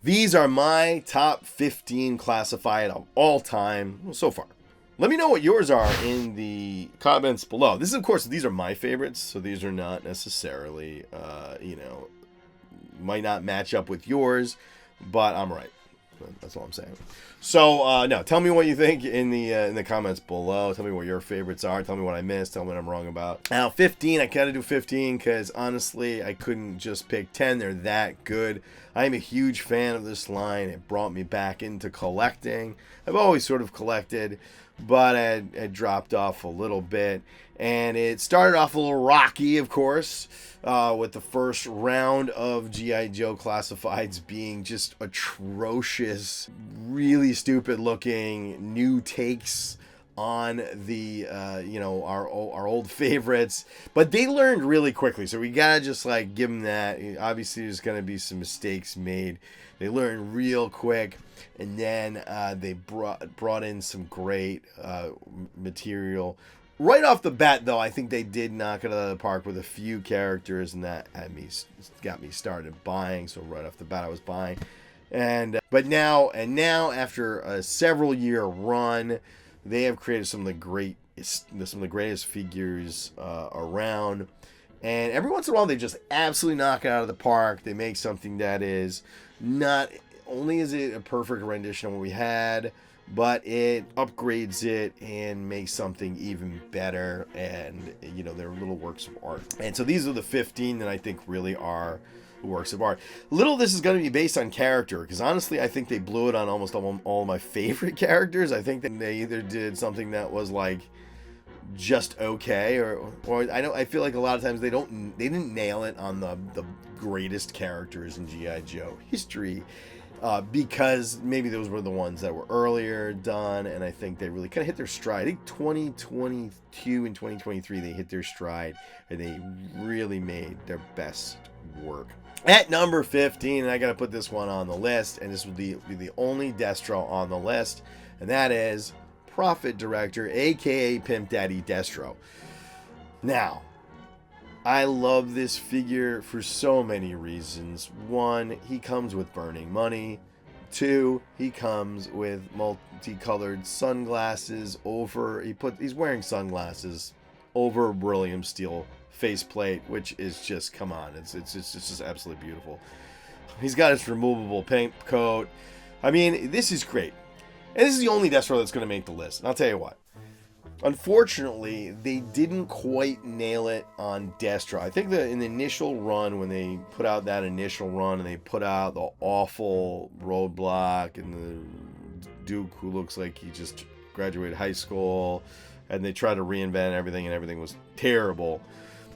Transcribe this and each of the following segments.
These are my top 15 classified of all time so far. Let me know what yours are in the comments below. This is, of course, these are my favorites, so these are not necessarily, might not match up with yours, but I'm right. That's all I'm saying. So, no, tell me what you think in the comments below. Tell me what your favorites are. Tell me what I missed. Tell me what I'm wrong about. Now, 15, I gotta do 15 because, honestly, I couldn't just pick 10. They're that good. I'm a huge fan of this line. It brought me back into collecting. I've always sort of collected, but I dropped off a little bit. And it started off a little rocky, of course, with the first round of G.I. Joe classifieds being just atrocious, really stupid looking new takes on the, our old favorites. But they learned really quickly, so we gotta just like give them that. Obviously, there's gonna be some mistakes made. They learned real quick, and then they brought in some great material. Right off the bat, though, I think they did knock it out of the park with a few characters, and that got me started buying. So right off the bat, I was buying, but now after a several year run, they have created some of the greatest figures around. And every once in a while, they just absolutely knock it out of the park. They make something that is not only is it a perfect rendition of what we had, but it upgrades it and makes something even better. And, they're little works of art. And so these are the 15 that I think really are works of art. Little of this is going to be based on character, because honestly, I think they blew it on almost all of my favorite characters. I think that they either did something that was like just okay, or I feel like a lot of times they didn't nail it on the greatest characters in G.I. Joe history. Because maybe those were the ones that were earlier done, and I think they really kind of hit their stride. I think 2022 and 2023 they hit their stride, and they really made their best work. At number 15, and I gotta put this one on the list, and this will be the only Destro on the list, and that is Profit Director, aka Pimp Daddy Destro. Now, I love this figure for so many reasons. One, he comes with burning money. Two, he comes with multicolored sunglasses over. He's wearing sunglasses over beryllium steel faceplate, which is just, come on, it's just absolutely beautiful. He's got his removable paint coat. I mean, this is great, and this is the only Destro that's going to make the list. And I'll tell you what. Unfortunately, they didn't quite nail it on Destro. I think that in the initial run, when they put out that initial run, and they put out the awful Roadblock and the Duke who looks like he just graduated high school, and they tried to reinvent everything, and everything was terrible.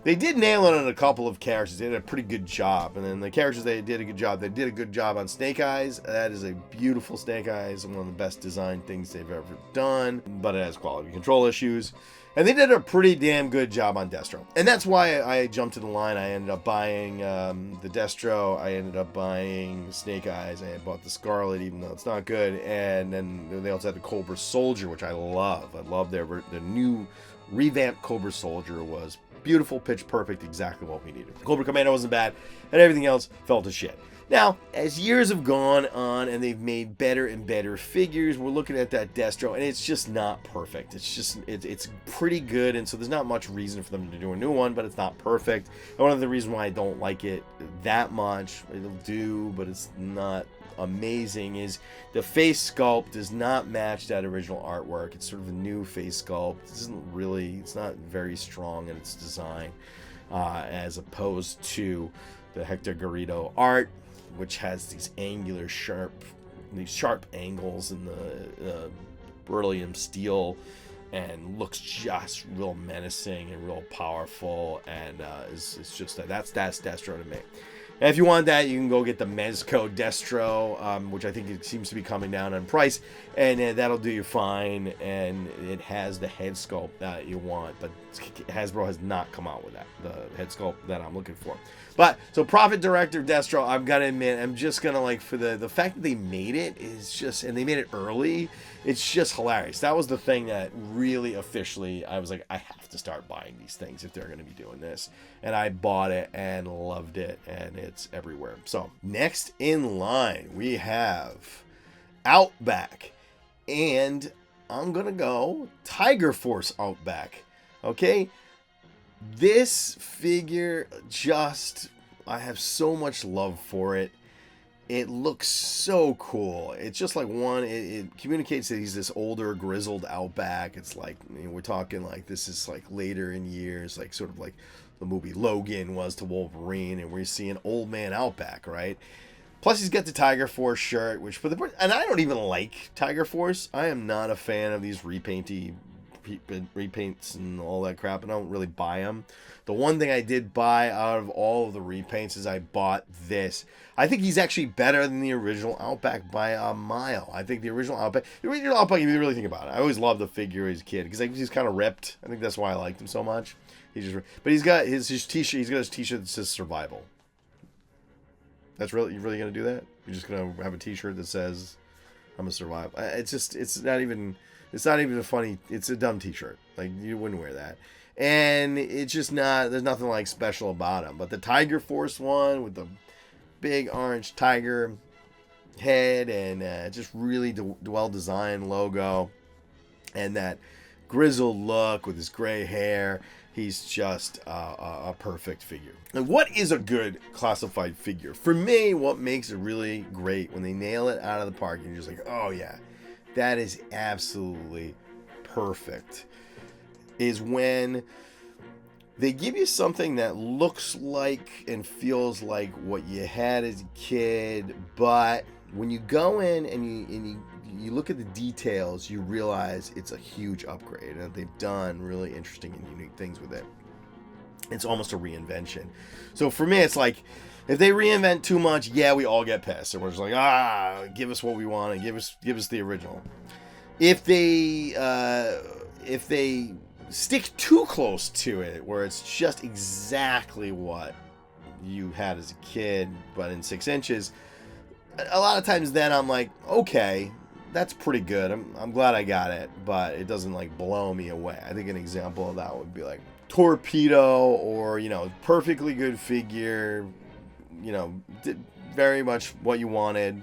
They did nail it on a couple of characters. They did a pretty good job. And then the characters they did a good job. They did a good job on Snake Eyes. That is a beautiful Snake Eyes, and one of the best designed things they've ever done. But it has quality control issues. And they did a pretty damn good job on Destro. And that's why I jumped to the line. I ended up buying the Destro. I ended up buying Snake Eyes. I had bought the Scarlet, even though it's not good. And then they also had the Cobra Soldier, which I love. I love the new revamped Cobra Soldier was beautiful, pitch perfect, exactly what we needed. Cobra Commando wasn't bad, and everything else fell to shit. Now, as years have gone on and they've made better and better figures, we're looking at that Destro, and it's just not perfect. It's pretty good, and so there's not much reason for them to do a new one, but it's not perfect. And one of the reasons why I don't like it that much, it'll do, but it's not amazing, is the face sculpt does not match that original artwork. It's sort of a new face sculpt. It's not very strong in its design, as opposed to the Hector Garrido art, which has these sharp angles in the beryllium steel, and looks just real menacing and real powerful, and it's just that's Destro to me. And if you want that, you can go get the Mezco Destro, which I think it seems to be coming down on price, and that'll do you fine, and it has the head sculpt that you want. But Hasbro has not come out with that, the head sculpt that I'm looking for. But, so Prophet Director Destro, I've got to admit, I'm just going to like, for the fact that they made it is just, and they made it early, it's just hilarious. That was the thing that really officially, I was like, I have to start buying these things if they're going to be doing this. And I bought it and loved it, and it's everywhere. So, next in line, we have Outback. And I'm going to go Tiger Force Outback. Okay? This figure just, I have so much love for it. It looks so cool. It's just like it communicates that he's this older, grizzled Outback. It's like, we're talking like this is like later in years, like sort of like the movie Logan was to Wolverine, and we're seeing old man Outback, right? Plus, he's got the Tiger Force shirt, and I don't even like Tiger Force. I am not a fan of these repaints and all that crap, and I don't really buy them. The one thing I did buy out of all of the repaints is I bought this. I think he's actually better than the original Outback by a mile. I think the original Outback, if you really think about it, I always loved the figure as a kid because he's kind of ripped. I think that's why I liked him so much. But he's got his t-shirt. He's got his t-shirt that says "Survival." You're really gonna do that? You're just gonna have a t-shirt that says "I'm a survivor"? It's not even a funny. It's a dumb t-shirt. Like, you wouldn't wear that. And it's just not. There's nothing like special about him. But the Tiger Force one with the big orange tiger head and just really well designed logo, and that grizzled look with his gray hair. He's just a perfect figure. Now, what is a good classified figure? For me, what makes it really great when they nail it out of the park, and you're just like, oh yeah, that is absolutely perfect, is when they give you something that looks like and feels like what you had as a kid, but when you go in and you look at the details, you realize it's a huge upgrade, and they've done really interesting and unique things with it. It's almost a reinvention. So for me, it's like, if they reinvent too much, yeah, we all get pissed, and we're just like, give us what we want, and give us the original. If they stick too close to it, where it's just exactly what you had as a kid, but in 6 inches, a lot of times then I'm like, okay, that's pretty good. I'm glad I got it, but it doesn't like blow me away. I think an example of that would be like Torpedo, or perfectly good figure, did very much what you wanted.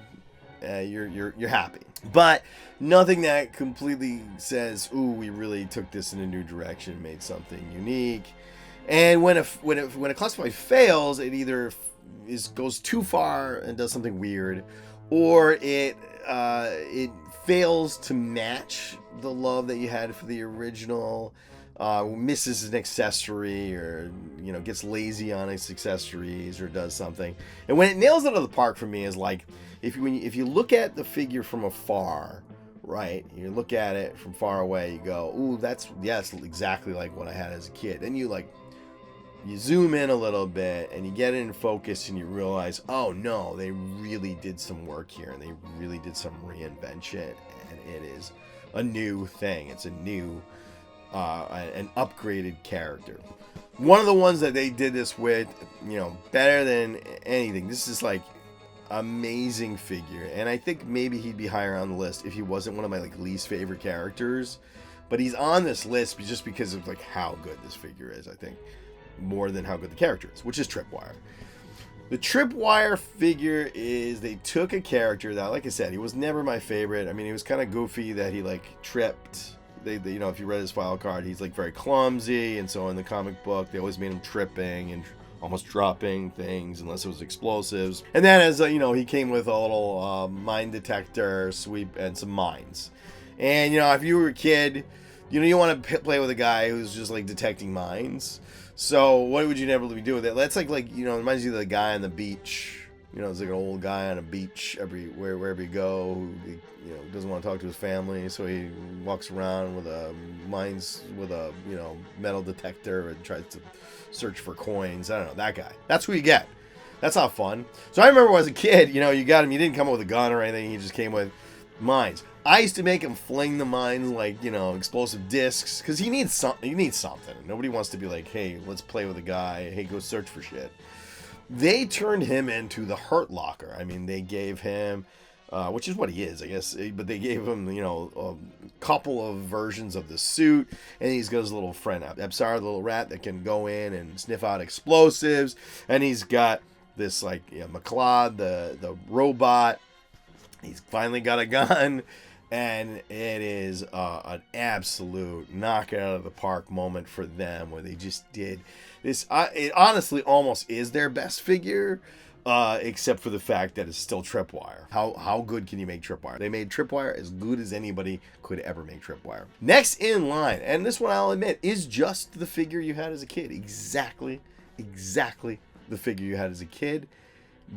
You're happy, but nothing that completely says, ooh, we really took this in a new direction, made something unique. And when a classified fails, it either goes too far and does something weird, or it fails to match the love that you had for the original, misses an accessory, or gets lazy on its accessories, or does something. And when it nails it out of the park for me is like, if you look at the figure from afar, right? You look at it from far away, you go, ooh, that's exactly like what I had as a kid. Then you zoom in a little bit and you get in focus and you realize, oh no, they really did some work here, and they really did some reinvention, and it is a new thing. It's a new, an upgraded character. One of the ones that they did this with, better than anything. This is like amazing figure, and I think maybe he'd be higher on the list if he wasn't one of my least favorite characters. But he's on this list just because of how good this figure is, I think, more than how good the character is, which is Tripwire. The Tripwire figure is, they took a character that, like I said, he was never my favorite. I mean, he was kind of goofy that he tripped. They if you read his file card, he's very clumsy, and so in the comic book, they always made him tripping and almost dropping things unless it was explosives. And then as he came with a little mine detector sweep and some mines. And if you were a kid, you want to play with a guy who's just detecting mines. So what would you never do with it? That's it reminds you of the guy on the beach. It's like an old guy on a beach wherever you go, who doesn't want to talk to his family, so he walks around with a metal detector and tries to search for coins. I don't know, that guy. That's who you get. That's not fun. So I remember as a kid, you got him. You didn't come up with a gun or anything. He just came with mines. I used to make him fling the mines like, you know, explosive discs, because he needs something. He needs something. Nobody wants to be like, hey, let's play with a guy. Hey, go search for shit. They turned him into the Hurt Locker. I mean, they gave him, which is what he is, I guess, but they gave him, you know, a couple of versions of the suit, and he's got his little friend, Absar, the little rat that can go in and sniff out explosives, and he's got this, like, you know, McLeod, the robot. He's finally got a gun, and it is an absolute knock out of the park moment for them, where they just did this. It honestly almost is their best figure, except for the fact that it's still Tripwire. How good can you make Tripwire? They made Tripwire as good as anybody could ever make Tripwire. Next in line, and this one I'll admit is just the figure you had as a kid. Exactly the figure you had as a kid,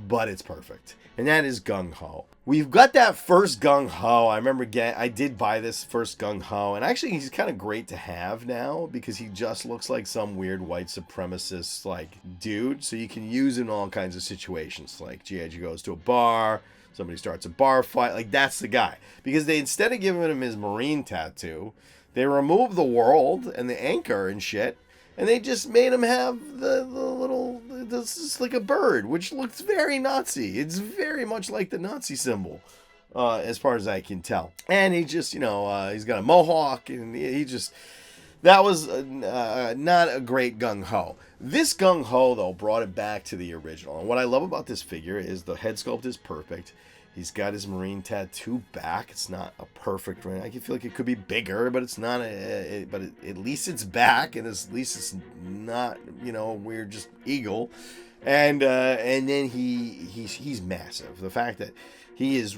but it's perfect. And that is Gung-ho. We've got that first Gung-ho. I remember I did buy this first Gung-ho, and actually he's kind of great to have now because he just looks like some weird white supremacist like dude. So you can use him in all kinds of situations, like G.I. Joe goes to a bar, somebody starts a bar fight, like that's the guy. Because they, instead of giving him his Marine tattoo, they removed the world and the anchor and shit, and they just made him have the little, this is like a bird, which looks very Nazi. It's very much like the Nazi symbol, as far as I can tell. And he just, you know, he's got a mohawk, and he just, that was not a great Gung-ho. This Gung-ho, though, brought it back to the original. And what I love about this figure is the head sculpt is perfect. He's got his Marine tattoo back. It's not a perfect ring. I feel like it could be bigger, but it's not. At least it's back, and at least it's not, you know, a weird just eagle. And then he's massive. The fact that he is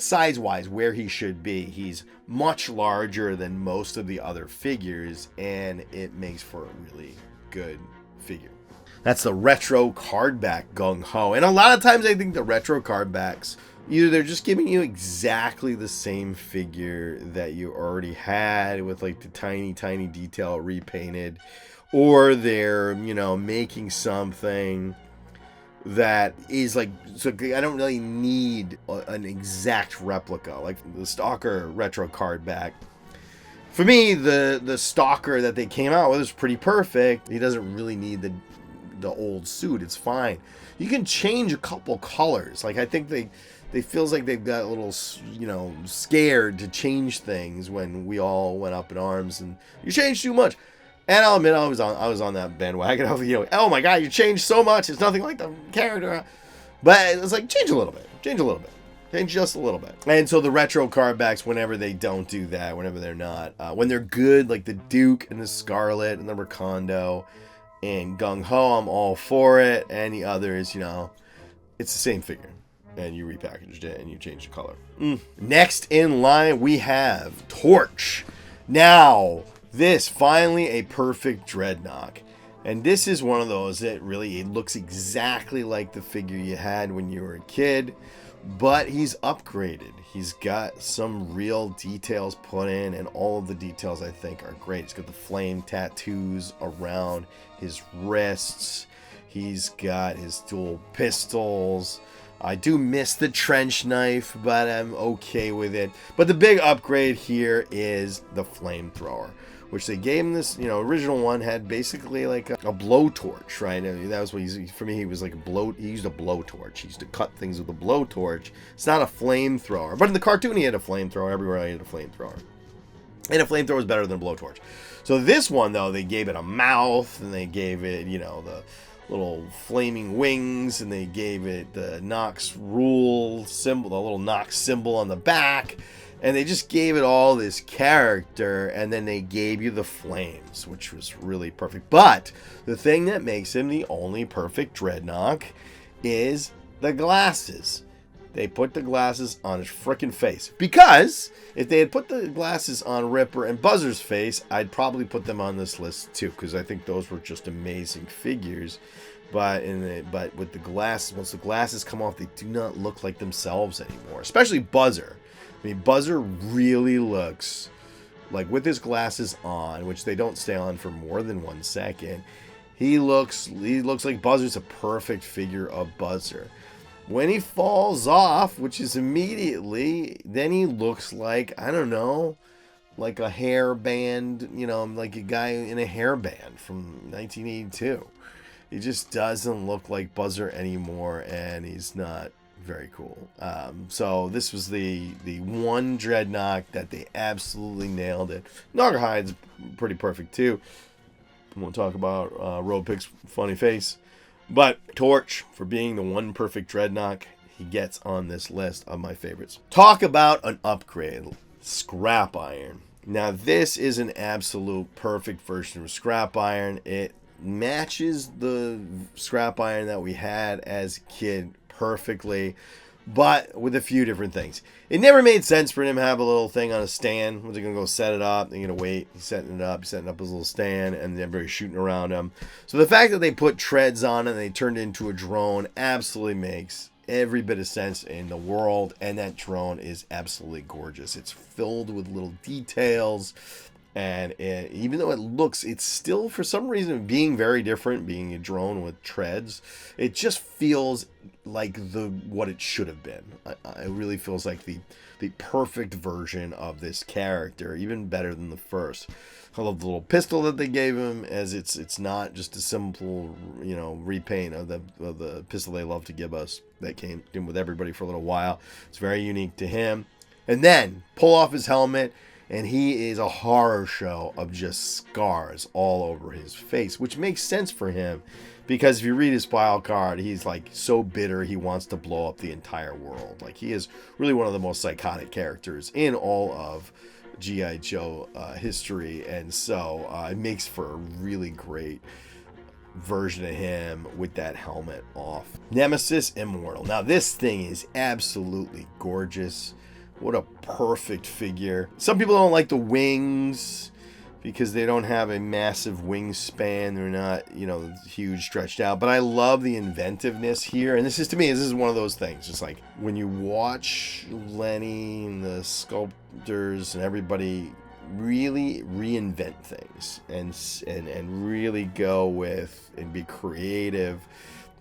size-wise where he should be. He's much larger than most of the other figures, and it makes for a really good figure. That's the retro card back Gung-ho. And a lot of times I think the retro card backs, either they're just giving you exactly the same figure that you already had with like the tiny detail repainted, or they're, you know, making something that is like, so I don't really need an exact replica like the Stalker retro card back. For me, the Stalker that they came out with is pretty perfect. He doesn't really need the old suit. It's fine. You can change a couple colors. Like, I think they feels like they've got a little, you know, scared to change things when we all went up in arms and you changed too much. And I'll admit, I was on that bandwagon. I was, you know, oh my god, you changed so much. It's nothing like the character. But it's like, change a little bit. Change just a little bit. And so the retro card backs, whenever they don't do that, whenever they're not, when they're good, like the Duke and the Scarlet and the Recondo and Gung-ho, I'm all for it. And the others, you know, it's the same figure, and you repackaged it and you changed the color. Next in line, we have Torch. Now, this finally a perfect Dreadnought, and this is one of those that really, it looks exactly like the figure you had when you were a kid, but he's upgraded. He's got some real details put in, and all of the details I think are great. He's got the flame tattoos around his wrists. He's got his dual pistols. I do miss the trench knife, but I'm okay with it. But the big upgrade here is the flamethrower, which they gave him. This, you know, original one had basically like a blowtorch, right? I mean, that was what for me, he was like he used a blowtorch. He used to cut things with a blowtorch. It's not a flamethrower, but in the cartoon he had a flamethrower. Everywhere I had a flamethrower, and a flamethrower is better than a blowtorch. So this one, though, they gave it a mouth, and they gave it, you know, the little flaming wings, and they gave it the Nox rule symbol, the little Nox symbol on the back, and they just gave it all this character, and then they gave you the flames, which was really perfect. But the thing that makes him the only perfect Dreadnought is the glasses. They put the glasses on his frickin' face, because if they had put the glasses on Ripper and Buzzer's face, I'd probably put them on this list too, because I think those were just amazing figures. But with the glasses, once the glasses come off, they do not look like themselves anymore. Especially Buzzer. I mean, Buzzer really looks like, with his glasses on, which they don't stay on for more than 1 second, he looks like Buzzer's a perfect figure of Buzzer. when he falls off, which is immediately, then he looks like, I don't know, like a hair band, you know, like a guy in a hair band from 1982. He just doesn't look like Buzzer anymore, and he's not very cool. So this was the one Dreadnought that they absolutely nailed it. Naugahyde's pretty perfect too. We won't talk about Roadpig's funny face. But Torch, for being the one perfect Dreadnought, he gets on this list of my favorites. Talk about an upgrade. Scrap Iron. Now this is an absolute perfect version of Scrap Iron. It matches the Scrap Iron that we had as a kid perfectly, but with a few different things. It never made sense for him to have a little thing on a stand. Was he going to go set it up? They're going to wait. He's setting up his little stand, and everybody's shooting around him. So the fact that they put treads on it and they turned it into a drone absolutely makes every bit of sense in the world, and that drone is absolutely gorgeous. It's filled with little details, and even though it's still, for some reason, being very different, being a drone with treads, it just feels like what it should have been. It really feels like the perfect version of this character, even better than the first. I love the little pistol that they gave him, as it's not just a simple, you know, repaint of the pistol they love to give us that came in with everybody for a little while. It's very unique to him. And then pull off his helmet, and he is a horror show of just scars all over his face, which makes sense for him, because if you read his file card, he's like so bitter he wants to blow up the entire world. Like, he is really one of the most psychotic characters in all of G.I. Joe history, and so it makes for a really great version of him with that helmet off. Nemesis Immortal. Now this thing is absolutely gorgeous. What a perfect figure. Some people don't like the wings because they don't have a massive wingspan. They're not, you know, huge, stretched out. But I love the inventiveness here. And this is, to me, this is one of those things. Just like when you watch Lenny and the sculptors and everybody really reinvent things and really go with and be creative.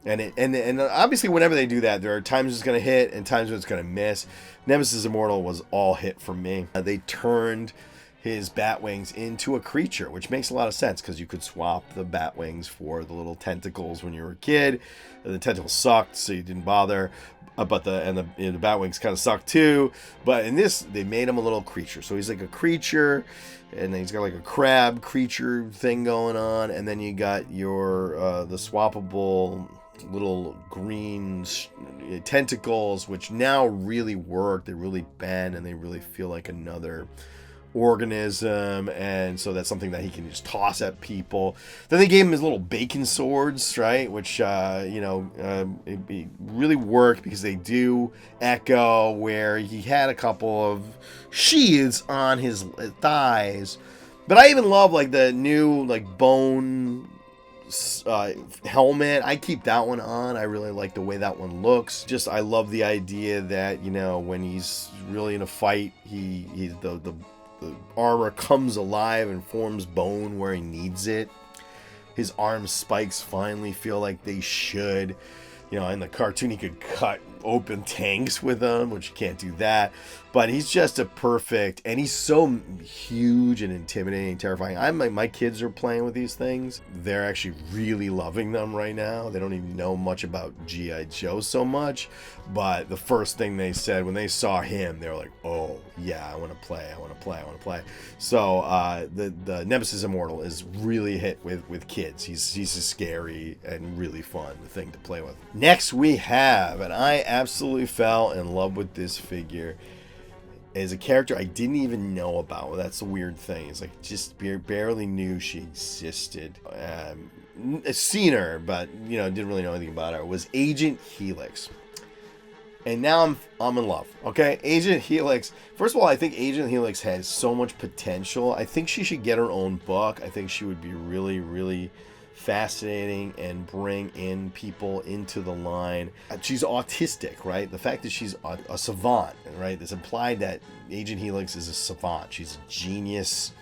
And obviously whenever they do that, there are times it's going to hit and times when it's going to miss. Nemesis Immortal was all hit for me. They turned his bat wings into a creature, which makes a lot of sense because you could swap the bat wings for the little tentacles when you were a kid. The tentacles sucked, so you didn't bother. But the bat wings kind of sucked too. But in this, they made him a little creature. So he's like a creature, and then he's got like a crab creature thing going on, and then you got your the swappable little green tentacles, which now really work. They really bend, and they really feel like another organism, and so that's something that he can just toss at people. Then they gave him his little bacon swords, right, which it really worked because they do echo where he had a couple of sheaths on his thighs. But I even love like the new like bone helmet. I keep that one on. I really like the way that one looks. Just I love the idea that, you know, when he's really in a fight, the armor comes alive and forms bone where he needs it. His arm spikes finally feel like they should. You know, in the cartoon he could cut open tanks with them, which you can't do that. But he's just a perfect, and he's so huge and intimidating and terrifying. My kids are playing with these things. They're actually really loving them right now. They don't even know much about G.I. Joe so much. But the first thing they said when they saw him, they were like, oh, yeah, I want to play. So the Nemesis Immortal is really hit with kids. He's a scary and really fun thing to play with. Next we have, and I absolutely fell in love with this figure, is a character I didn't even know about. That's the weird thing. It's like just barely knew she existed. Seen her, but you know, didn't really know anything about her. It was Agent Helix. And now I'm in love. Okay, Agent Helix. First of all, I think Agent Helix has so much potential. I think she should get her own book. I think she would be really, really fascinating and bring in people into the line. She's autistic, right? The fact that she's a savant, right? It's implied that Agent Helix is a savant. She's a genius.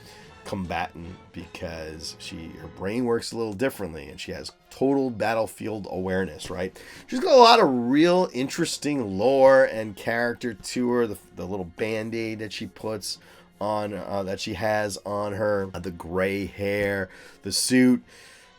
combatant because her brain works a little differently, and she has total battlefield awareness, right? She's got a lot of real interesting lore and character to her. The little band-aid that she puts on, that she has on her, the gray hair, the suit.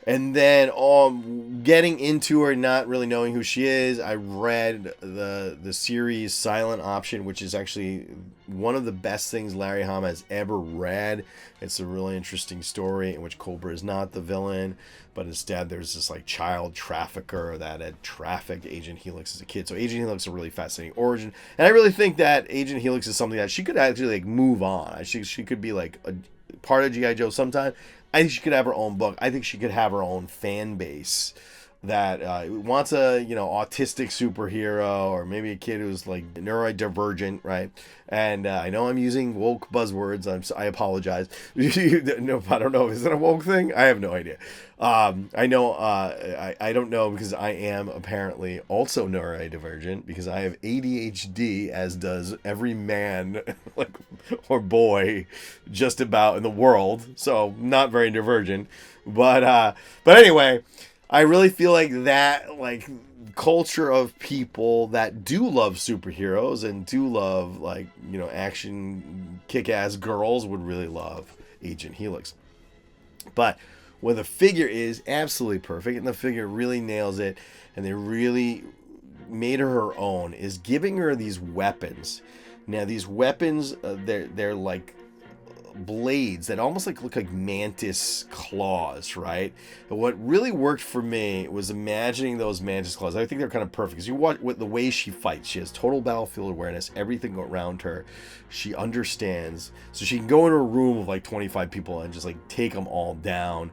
And then getting into her, not really knowing who she is, I read the series Silent Option, which is actually one of the best things Larry Hama has ever read. It's a really interesting story in which Cobra is not the villain, but instead there's this like child trafficker that had trafficked Agent Helix as a kid. So Agent Helix is a really fascinating origin, and I really think that Agent Helix is something that she could actually like move on. She could be like a part of G.I. Joe sometime. I think she could have her own book. I think she could have her own fan base that wants a autistic superhero, or maybe a kid who's like neurodivergent, right? And I know I'm using woke buzzwords. I apologize. No, I don't know. Is it a woke thing? I have no idea. I know. I don't know, because I am apparently also neurodivergent, because I have ADHD, as does every man like or boy just about in the world. So not very divergent, but anyway. I really feel like that, like, culture of people that do love superheroes and do love, like, action kick-ass girls would really love Agent Helix. But when the figure is absolutely perfect, and the figure really nails it, and they really made her own, is giving her these weapons. Now, these weapons, they're like blades that almost look like mantis claws, right? But what really worked for me was imagining those mantis claws. I think they're kind of perfect, because you watch with the way she fights. She has total battlefield awareness. Everything around her, she understands, so she can go into a room of like 25 people and just like take them all down,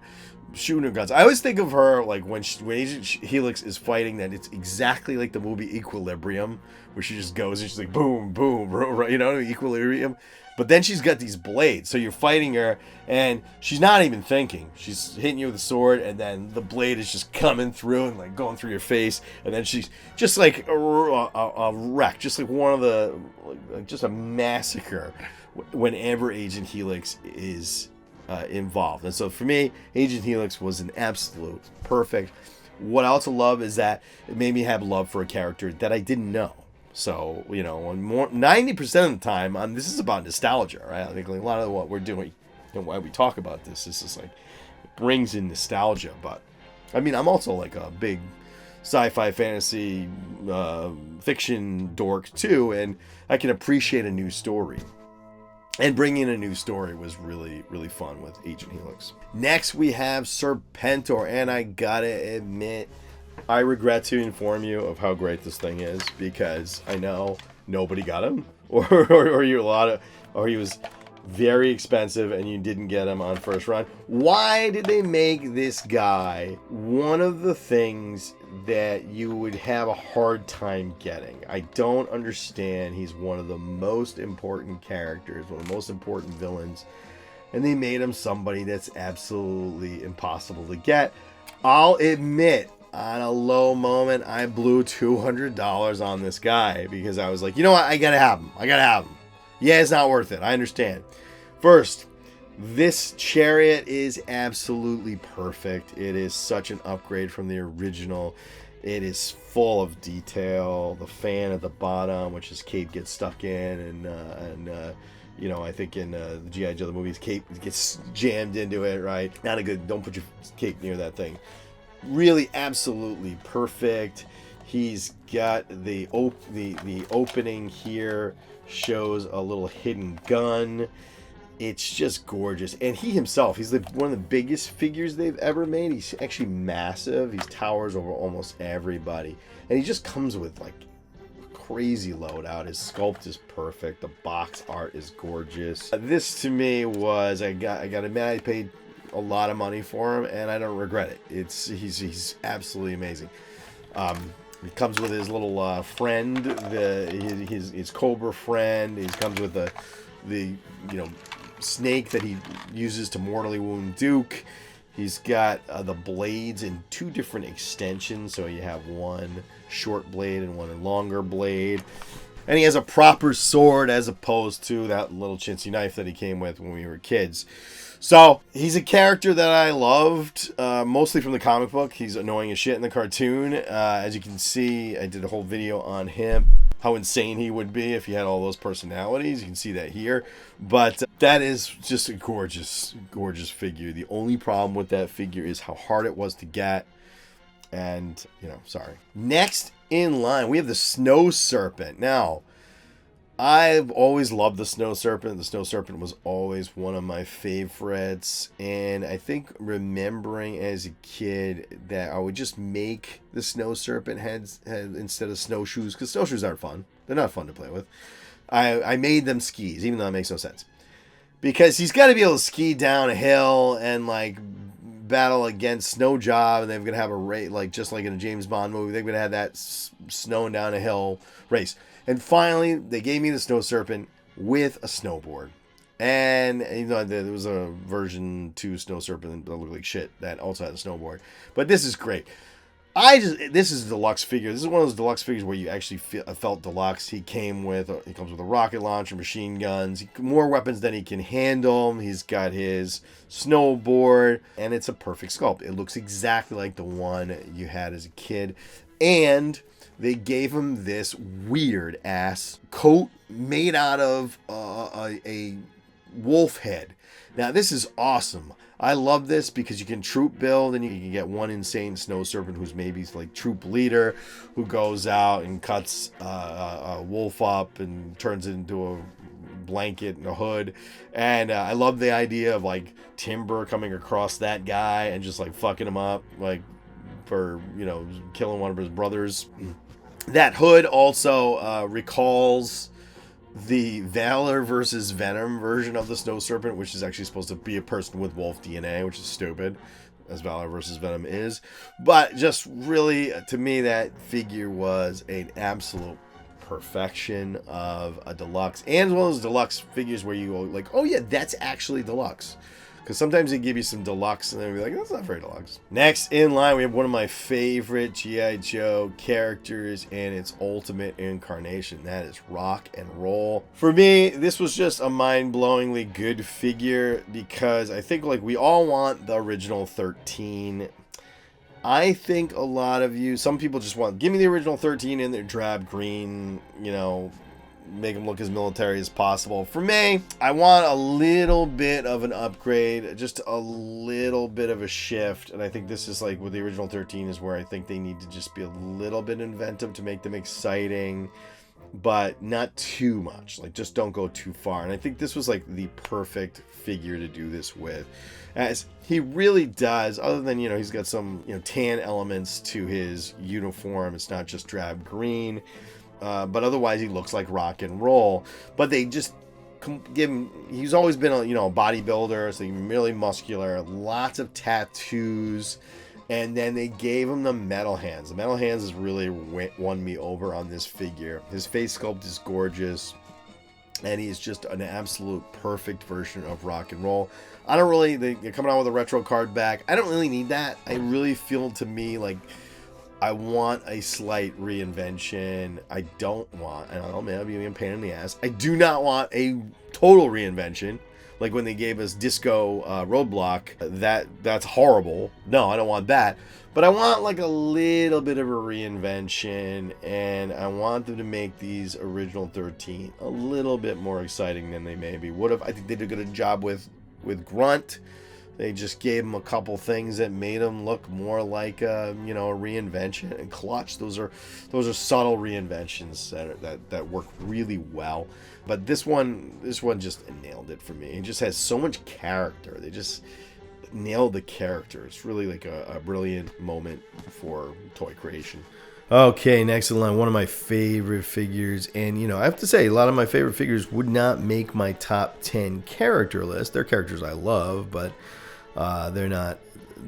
shooting her guns. I always think of her like when Agent Helix is fighting, that it's exactly like the movie Equilibrium, where she just goes and she's like boom, boom, Equilibrium. But then she's got these blades, so you're fighting her, and she's not even thinking. She's hitting you with a sword, and then the blade is just coming through and like going through your face, and then she's just like a wreck, just like one of the, like, just a massacre whenever Agent Helix is involved. And so for me, Agent Helix was an absolute perfect. What I also love is that it made me have love for a character that I didn't know. So, 90% of the time, this is about nostalgia, right? I think like a lot of what we're doing and why we talk about this is just like, it brings in nostalgia. But, I mean, I'm also like a big sci-fi fantasy fiction dork too, and I can appreciate a new story. And bringing in a new story was really, really fun with Agent Helix. Next, we have Serpentor, and I gotta admit, I regret to inform you of how great this thing is, because I know nobody got him, or he was very expensive and you didn't get him on first run. Why did they make this guy one of the things that you would have a hard time getting? I don't understand. He's one of the most important characters, one of the most important villains, and they made him somebody that's absolutely impossible to get. I'll admit, on a low moment, I blew $200 on this guy, because I was like, you know what? I gotta have him. Yeah, it's not worth it. I understand. First, this chariot is absolutely perfect. It is such an upgrade from the original. It is full of detail. The fan at the bottom, which his cape gets stuck in, and I think in the G.I. Joe the movies, cape gets jammed into it, right? Not a good. Don't put your cape near that thing. Really, absolutely perfect. He's got the opening here shows a little hidden gun. It's just gorgeous. And he himself, he's one of the biggest figures they've ever made. He's actually massive. He towers over almost everybody. And he just comes with like crazy loadout. His sculpt is perfect. The box art is gorgeous. This to me was, I got admit, I paid a lot of money for him, and I don't regret it. He's absolutely amazing. He comes with his little friend, his Cobra friend. He comes with the snake that he uses to mortally wound Duke. He's got the blades in two different extensions, so you have one short blade and one longer blade. And he has a proper sword, as opposed to that little chintzy knife that he came with when we were kids. So he's a character that I loved, mostly from the comic book. He's annoying as shit in the cartoon. As you can see, I did a whole video on him, how insane he would be if he had all those personalities. You can see that here. But that is just a gorgeous, gorgeous figure. The only problem with that figure is how hard it was to get. And, sorry. Next in line, we have the Snow Serpent. Now, I've always loved the Snow Serpent. The Snow Serpent was always one of my favorites. And I think remembering as a kid that I would just make the Snow Serpent heads instead of snowshoes. Because snowshoes aren't fun. They're not fun to play with. I made them skis, even though that makes no sense. Because he's got to be able to ski down a hill and, battle against Snow Job. And they're going to have a race, just like in a James Bond movie. They're going to have that snowing down a hill race. And finally, they gave me the Snow Serpent with a snowboard. And, there was a version 2 Snow Serpent that looked like shit that also had a snowboard. But this is great. This is a deluxe figure. This is one of those deluxe figures where you actually felt deluxe. He comes with a rocket launcher, machine guns, more weapons than he can handle. He's got his snowboard, and it's a perfect sculpt. It looks exactly like the one you had as a kid. And they gave him this weird ass coat made out of a wolf head. Now this is awesome. I love this because you can troop build and you can get one insane Snow Serpent who's maybe troop leader who goes out and cuts a wolf up and turns it into a blanket and a hood. And I love the idea of Timber coming across that guy and just fucking him up for killing one of his brothers. That hood also recalls the Valor versus Venom version of the Snow Serpent, which is actually supposed to be a person with wolf DNA, which is stupid, as Valor versus Venom is. But just really, to me, that figure was an absolute perfection of a deluxe. And one of those deluxe figures where you go oh yeah, that's actually deluxe. Because sometimes they give you some deluxe and then you'll be that's not very deluxe. Next in line, we have one of my favorite G.I. Joe characters and its ultimate incarnation. That is Rock and Roll. For me, this was just a mind-blowingly good figure because I think we all want the original 13. I think a lot of you, some people just want, give me the original 13 in their drab green, make them look as military as possible. For me, I want a little bit of an upgrade, just a little bit of a shift. And I think this is with the original 13 is where I think they need to just be a little bit inventive to make them exciting, but not too much. Just don't go too far. And I think this was the perfect figure to do this with, as he really does, other than, he's got some, tan elements to his uniform. It's not just drab green. But otherwise, he looks like Rock and Roll. But they just give him. He's always been a bodybuilder, so he's really muscular, lots of tattoos, and then they gave him the metal hands. The metal hands has really won me over on this figure. His face sculpt is gorgeous, and he's just an absolute perfect version of Rock and Roll. I don't really. They're coming out with a retro card back. I don't really need that. I really feel to me I want a slight reinvention. I don't want, and I'll be a pain in the ass. I do not want a total reinvention, like when they gave us Disco Roadblock. That's horrible. No, I don't want that. But I want a little bit of a reinvention, and I want them to make these original 13 a little bit more exciting than they maybe would have. I think they did a good job with Grunt. They just gave him a couple things that made him look more like a reinvention. And Clutch, those are subtle reinventions that work really well. But this one just nailed it for me. It just has so much character. They just nailed the character. It's really a brilliant moment for toy creation. Okay, next in line, one of my favorite figures, and I have to say, a lot of my favorite figures would not make my top 10 character list. They're characters I love, but they're not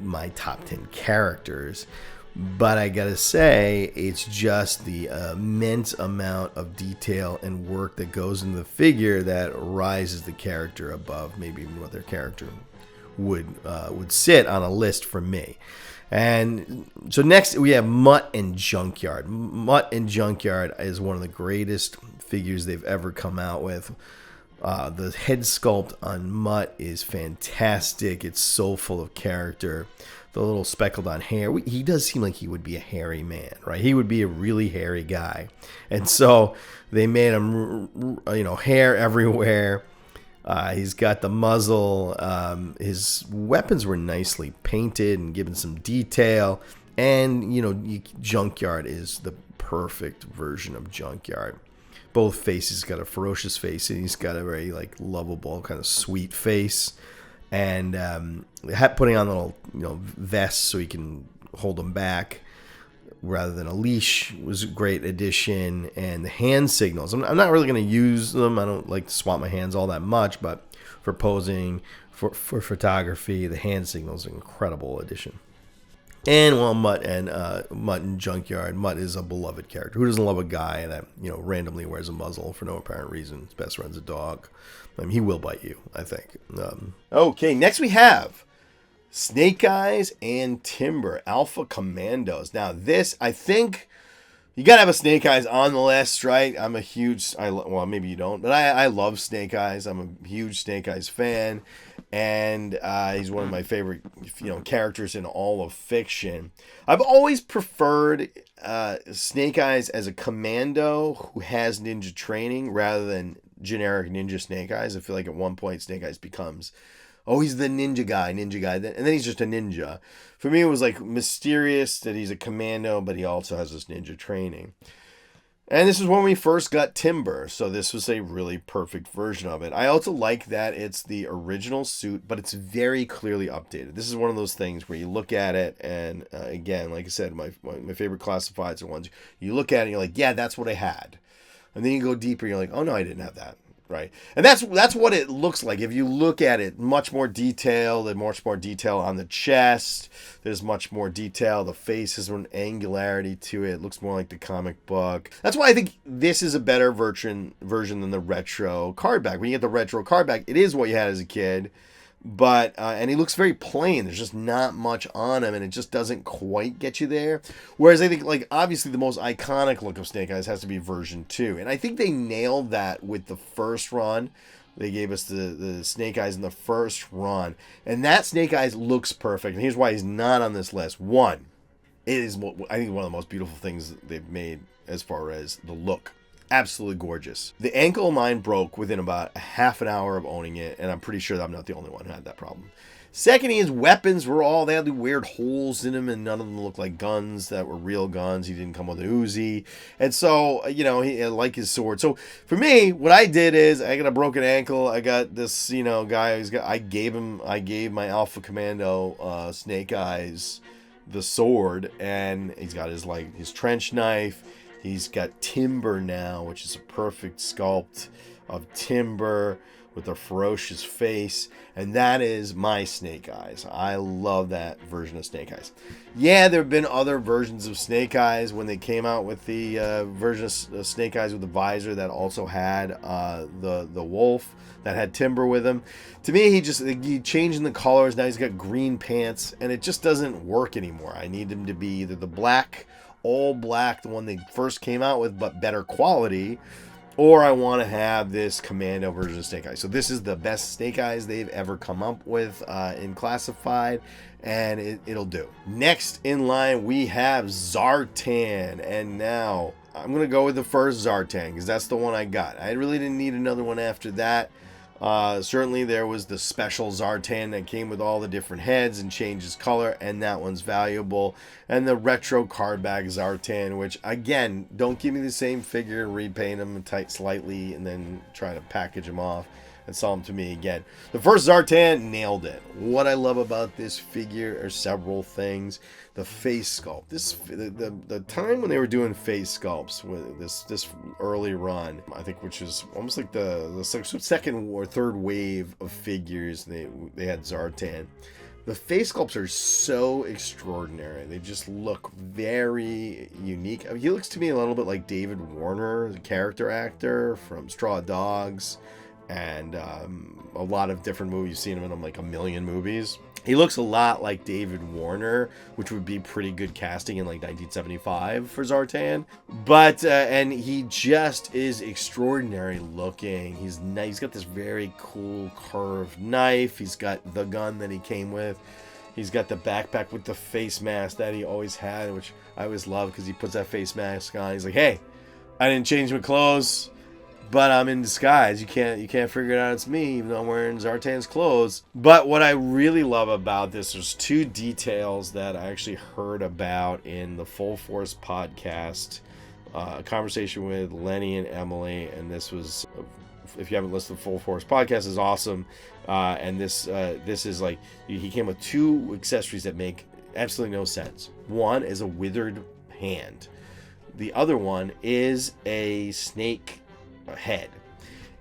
my top 10 characters. But I gotta say, it's just the immense amount of detail and work that goes into the figure that rises the character above maybe even what their character would sit on a list for me. And so next we have Mutt and Junkyard. Mutt and Junkyard is one of the greatest figures they've ever come out with. The head sculpt on Mutt is fantastic. It's so full of character. The little speckled on hair. He does seem like he would be a hairy man, right? He would be a really hairy guy. And so they made him, hair everywhere. He's got the muzzle. His weapons were nicely painted and given some detail. And, Junkyard is the perfect version of Junkyard. Both faces. He's got a ferocious face, and he's got a very, lovable, kind of sweet face. And putting on little, vests so he can hold them back rather than a leash was a great addition. And the hand signals, I'm not really going to use them. I don't like to swap my hands all that much, but for posing, for photography, the hand signals are an incredible addition. And Mutt and Junkyard. Mutt is a beloved character. Who doesn't love a guy that randomly wears a muzzle for no apparent reason? His best friend's a dog. He will bite you, I think. Okay, next we have Snake Eyes and Timber, Alpha Commandos. Now this, I think, you gotta have a Snake Eyes on the list, right? I'm a huge, maybe you don't, but I love Snake Eyes. I'm a huge Snake Eyes fan, and he's one of my favorite, characters in all of fiction. I've always preferred Snake Eyes as a commando who has ninja training rather than generic ninja Snake Eyes. I feel like at one point Snake Eyes becomes, he's the ninja guy, and then he's just a ninja. For me, it was mysterious that he's a commando, but he also has this ninja training. And this is when we first got Timber, so this was a really perfect version of it. I also like that it's the original suit, but it's very clearly updated. This is one of those things where you look at it, and again, like I said, my favorite classifieds are ones you look at it and you're like, yeah, that's what I had. And then you go deeper, you're like, oh no, I didn't have that. Right. And that's what it looks like. If you look at it, much more detail. There's much more detail on the chest. There's much more detail. The face has an angularity to it. It looks more like the comic book. That's why I think this is a better version than the retro card back. When you get the retro card back, it is what you had as a kid. But, and he looks very plain. There's just not much on him, and it just doesn't quite get you there. Whereas I think, obviously the most iconic look of Snake Eyes has to be version 2. And I think they nailed that with the first run. They gave us the Snake Eyes in the first run. And that Snake Eyes looks perfect. And here's why he's not on this list. One, it is, I think, one of the most beautiful things they've made as far as the look. Absolutely gorgeous. The ankle of mine broke within about a half an hour of owning it, and I'm pretty sure that I'm not the only one who had that problem. Second, his weapons they had the weird holes in them, and none of them looked like guns that were real guns. He didn't come with an Uzi. And so, he like his sword. So for me, what I did is I got a broken ankle. I got this, guy I gave my Alpha Commando Snake Eyes the sword, and he's got his trench knife. He's got Timber now, which is a perfect sculpt of Timber with a ferocious face. And that is my Snake Eyes. I love that version of Snake Eyes. Yeah, there have been other versions of Snake Eyes when they came out with the version of Snake Eyes with the visor that also had the wolf that had Timber with him. To me, he changing the colors. Now he's got green pants, and it just doesn't work anymore. I need him to be either the black, all black, the one they first came out with, but better quality, or I want to have this commando version of Snake Eyes. So this is the best Snake Eyes they've ever come up with in classified, and it'll do. Next in line, we have Zartan, and now I'm going to go with the first Zartan because that's the one I got. I really didn't need another one after that. Certainly there was the special Zartan that came with all the different heads and changed his color, and that one's valuable. And the retro card bag Zartan, which again, don't give me the same figure, repaint them tight slightly, and then try to package them off and sell them to me again. The first Zartan nailed it. What I love about this figure are several things. The face sculpt. The time when they were doing face sculpts with this early run, I think, which is almost like the second or third wave of figures they had Zartan. The face sculpts are so extraordinary. They just look very unique. I mean, he looks to me a little bit like David Warner, the character actor from Straw Dogs. and a lot of different movies. You've seen him in like a million movies. He looks a lot like David Warner, which would be pretty good casting in like 1975 for Zartan. But and he just is extraordinary looking. He's got this very cool curved knife. He's got the gun that he came with. He's got the backpack with the face mask that he always had, which I always love because he puts that face mask on. He's like, "Hey, I didn't change my clothes, but I'm in disguise. You can't figure it out. It's me, even though I'm wearing Zartan's clothes." But what I really love about this, there's two details that I actually heard about in the Full Force podcast, a conversation with Lenny and Emily, and this was, if you haven't listened to the Full Force podcast, is awesome. And this is like, he came with two accessories that make absolutely no sense. One is a withered hand. The other one is a snake head.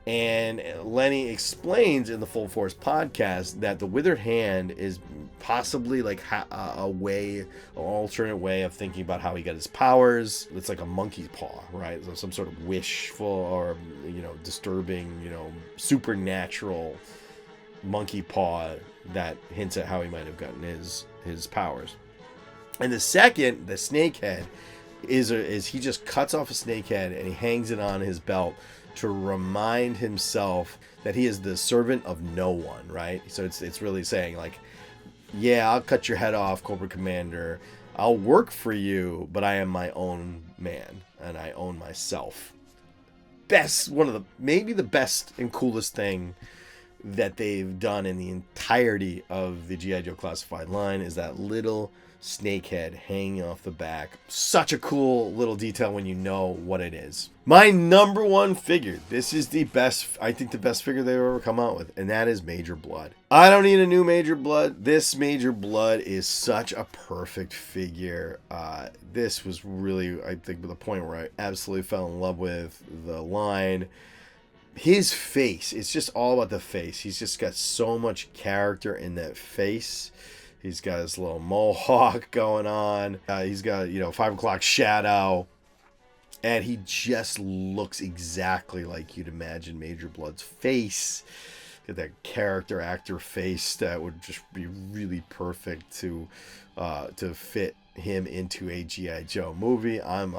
And Lenny explains in the Full Force podcast that the withered hand is possibly like an alternate way of thinking about how he got his powers. It's like a monkey paw, right? So some sort of wishful or, disturbing, supernatural monkey paw that hints at how he might have gotten his powers. And the second, the snake head, is he just cuts off a snake head and he hangs it on his belt to remind himself that he is the servant of no one, right? So it's really saying like, yeah, I'll cut your head off, Cobra Commander. I'll work for you, but I am my own man and I own myself. Maybe the best and coolest thing that they've done in the entirety of the G.I. Joe Classified line is that little snake head hanging off the back. Such a cool little detail when you know what it is. My number one figure. This is the best figure they've ever come out with, and that is Major Bludd. I don't need a new Major Bludd. This Major Bludd is such a perfect figure. This was really, I think, the point where I absolutely fell in love with the line. His face, it's just all about the face. He's just got so much character in that face. He's got his little mohawk going on. He's got, 5 o'clock shadow. And he just looks exactly like you'd imagine Major Bludd's face. Get that character actor face that would just be really perfect to fit him into a G.I. Joe movie. I'm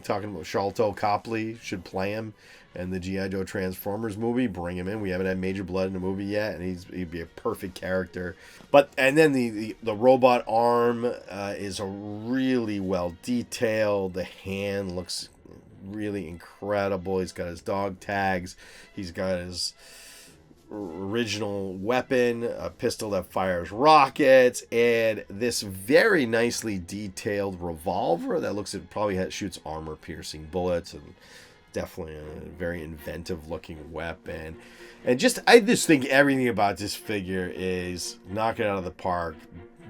talking about Sharlto Copley should play him in the G.I. Joe Transformers movie. Bring him in. We haven't had Major Bludd in a movie yet, and he'd be a perfect character. And then the robot arm is a really well detailed. The hand looks really incredible. He's got his dog tags. He's got his original weapon, a pistol that fires rockets, and this very nicely detailed revolver that probably shoots armor piercing bullets, and definitely a very inventive looking weapon. And I just think everything about this figure is knock it out of the park.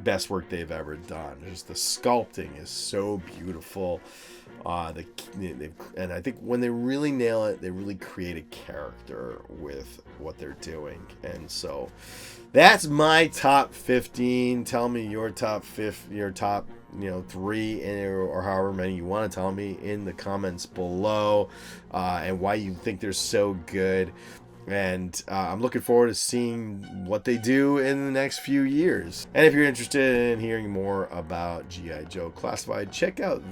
Best work they've ever done. Just the sculpting is so beautiful. And I think when they really nail it, they really create a character with what they're doing. And so that's my top 15. Tell me your top 3, or however many you want to tell me in the comments below, and why you think they're so good. And I'm looking forward to seeing what they do in the next few years. And if you're interested in hearing more about G.I. Joe Classified, check out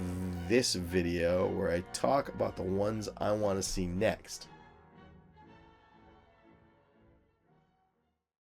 this video where I talk about the ones I want to see next.